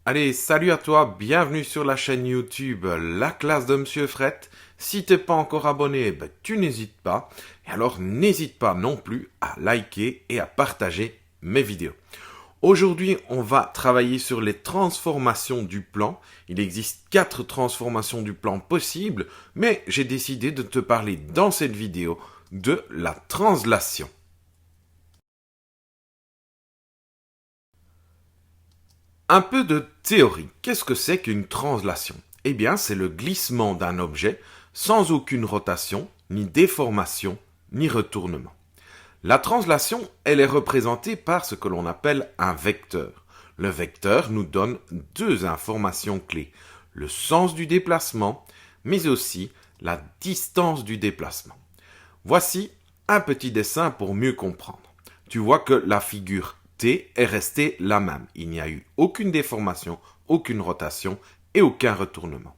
Allez, salut à toi, bienvenue sur la chaîne YouTube La classe de Monsieur Fret. Si t'es pas encore abonné, tu n'hésites pas. Et alors n'hésite pas non plus à liker et à partager mes vidéos. Aujourd'hui, on va travailler sur les transformations du plan. Il existe 4 transformations du plan possibles, mais j'ai décidé de te parler dans cette vidéo de la translation. Un peu de théorie. Qu'est-ce que c'est qu'une translation? Eh bien, c'est le glissement d'un objet sans aucune rotation, ni déformation, ni retournement. La translation, elle est représentée par ce que l'on appelle un vecteur. Le vecteur nous donne deux informations clés, le sens du déplacement, mais aussi la distance du déplacement. Voici un petit dessin pour mieux comprendre. Tu vois que la figure T est restée la même. Il n'y a eu aucune déformation, aucune rotation et aucun retournement.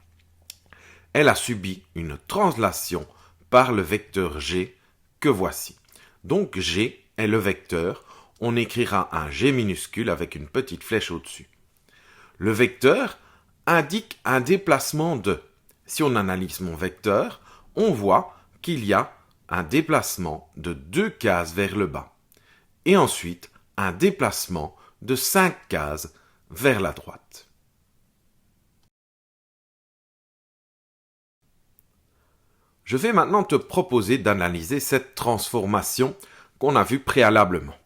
Elle a subi une translation par le vecteur G que voici. Donc G est le vecteur. On écrira un G minuscule avec une petite flèche au-dessus. Le vecteur indique un déplacement de. Si on analyse mon vecteur, on voit qu'il y a un déplacement de 2 cases vers le bas. Et ensuite, un déplacement de 5 cases vers la droite. Je vais maintenant te proposer d'analyser cette transformation qu'on a vue préalablement.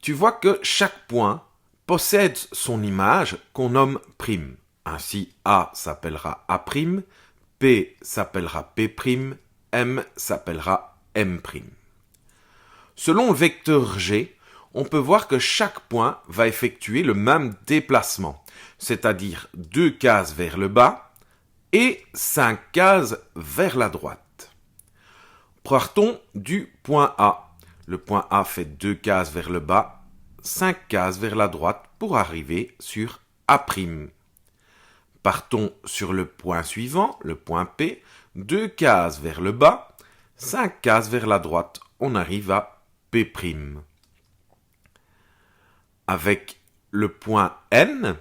Tu vois que chaque point possède son image qu'on nomme prime. Ainsi, A s'appellera A', P s'appellera P', M s'appellera M'. Selon le vecteur G, on peut voir que chaque point va effectuer le même déplacement, c'est-à-dire 2 cases vers le bas et 5 cases vers la droite. Partons du point A. Le point A fait 2 cases vers le bas, 5 cases vers la droite pour arriver sur A'. Partons sur le point suivant, le point P, 2 cases vers le bas, 5 cases vers la droite, on arrive à P'. Avec le point N,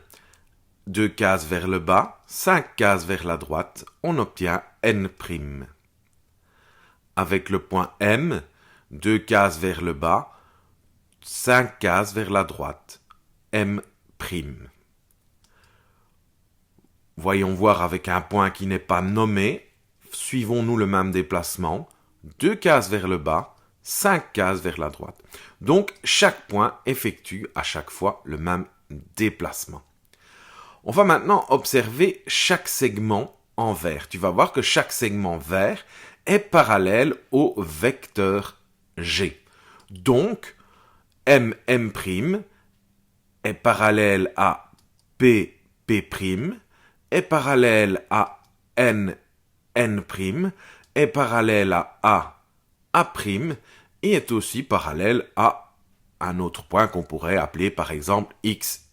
2 cases vers le bas, 5 cases vers la droite, on obtient N'. Avec le point M, 2 cases vers le bas, 5 cases vers la droite, M'. Voyons voir avec un point qui n'est pas nommé, suivons-nous le même déplacement, 2 cases vers le bas, 5 cases vers la droite. Donc, chaque point effectue à chaque fois le même déplacement. On va maintenant observer chaque segment en vert. Tu vas voir que chaque segment vert est parallèle au vecteur G. Donc, M' est parallèle à P', est parallèle à N', est parallèle à A', et est aussi parallèle à un autre point qu'on pourrait appeler par exemple X'.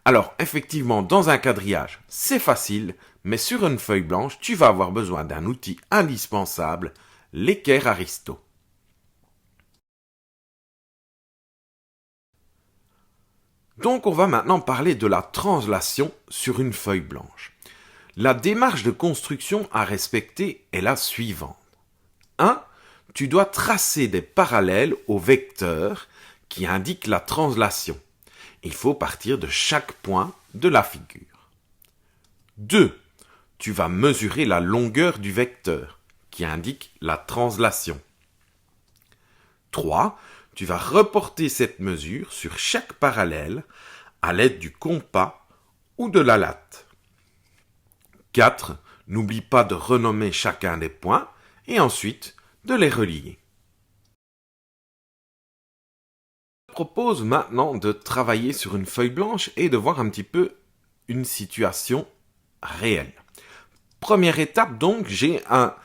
Alors, effectivement, dans un quadrillage, c'est facile, mais sur une feuille blanche, tu vas avoir besoin d'un outil indispensable, l'équerre Aristo. Donc, on va maintenant parler de la translation sur une feuille blanche. La démarche de construction à respecter est la suivante. 1. Tu dois tracer des parallèles au vecteur qui indique la translation. Il faut partir de chaque point de la figure. 2. Tu vas mesurer la longueur du vecteur qui indique la translation. 3. Tu vas reporter cette mesure sur chaque parallèle à l'aide du compas ou de la latte. 4. N'oublie pas de renommer chacun des points et ensuite de les relier. Je propose maintenant de travailler sur une feuille blanche et de voir un petit peu une situation réelle. Première étape donc, j'ai un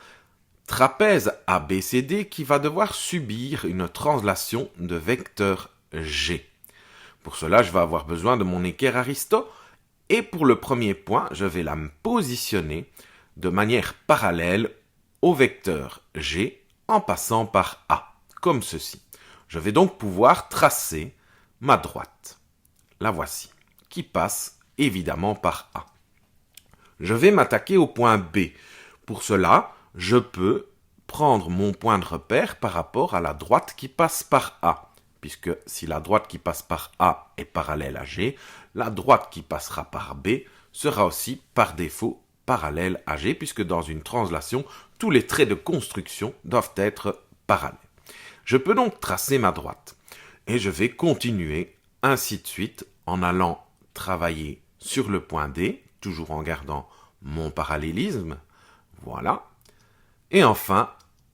trapèze ABCD qui va devoir subir une translation de vecteur G. Pour cela, je vais avoir besoin de mon équerre Aristo et pour le premier point, je vais la positionner de manière parallèle au vecteur G en passant par A, comme ceci. Je vais donc pouvoir tracer ma droite. La voici, qui passe évidemment par A. Je vais m'attaquer au point B. Pour cela, je peux prendre mon point de repère par rapport à la droite qui passe par A. Puisque si la droite qui passe par A est parallèle à G, la droite qui passera par B sera aussi par défaut parallèle à G, puisque dans une translation, tous les traits de construction doivent être parallèles. Je peux donc tracer ma droite. Et je vais continuer ainsi de suite en allant travailler sur le point D, toujours en gardant mon parallélisme. Voilà. Et enfin,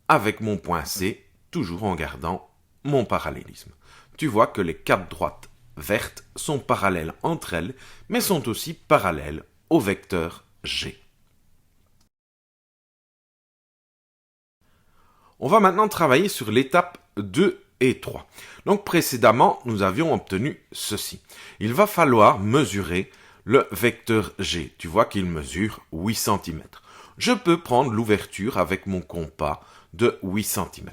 avec mon point C, toujours en gardant mon parallélisme. Tu vois que les quatre droites vertes sont parallèles entre elles, mais sont aussi parallèles au vecteur G. On va maintenant travailler sur l'étape 2 et 3. Donc précédemment, nous avions obtenu ceci. Il va falloir mesurer le vecteur G. Tu vois qu'il mesure 8 cm. Je peux prendre l'ouverture avec mon compas de 8 cm.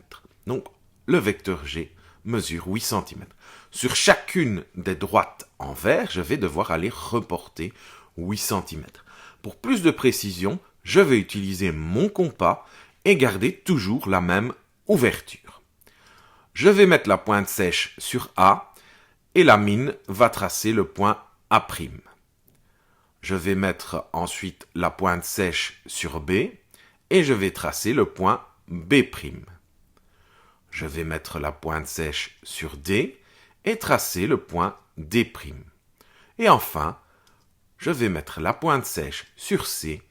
Donc le vecteur G mesure 8 cm. Sur chacune des droites en vert, je vais devoir aller reporter 8 cm. Pour plus de précision, je vais utiliser mon compas et garder toujours la même ouverture. Je vais mettre la pointe sèche sur A et la mine va tracer le point A'. Je vais mettre ensuite la pointe sèche sur B et je vais tracer le point B'. Je vais mettre la pointe sèche sur D et tracer le point D'. Et enfin, je vais mettre la pointe sèche sur C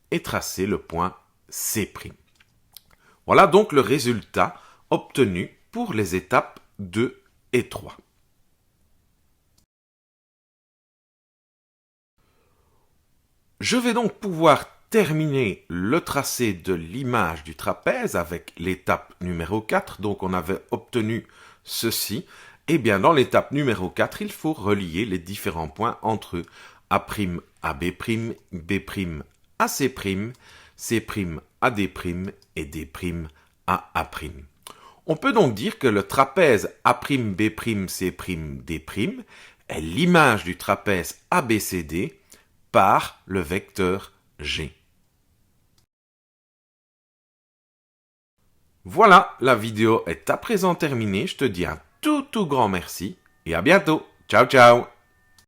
et tracer le point C'. Voilà donc le résultat obtenu pour les étapes 2 et 3. Je vais donc pouvoir terminer le tracé de l'image du trapèze avec l'étape numéro 4. Donc on avait obtenu ceci. Et bien dans l'étape numéro 4, il faut relier les différents points entre eux. A', AB', B', AC', C' à D' et D' à A'. On peut donc dire que le trapèze A'B', C', D' est l'image du trapèze ABCD par le vecteur G. Voilà, la vidéo est à présent terminée. Je te dis un tout grand merci et à bientôt. Ciao, ciao!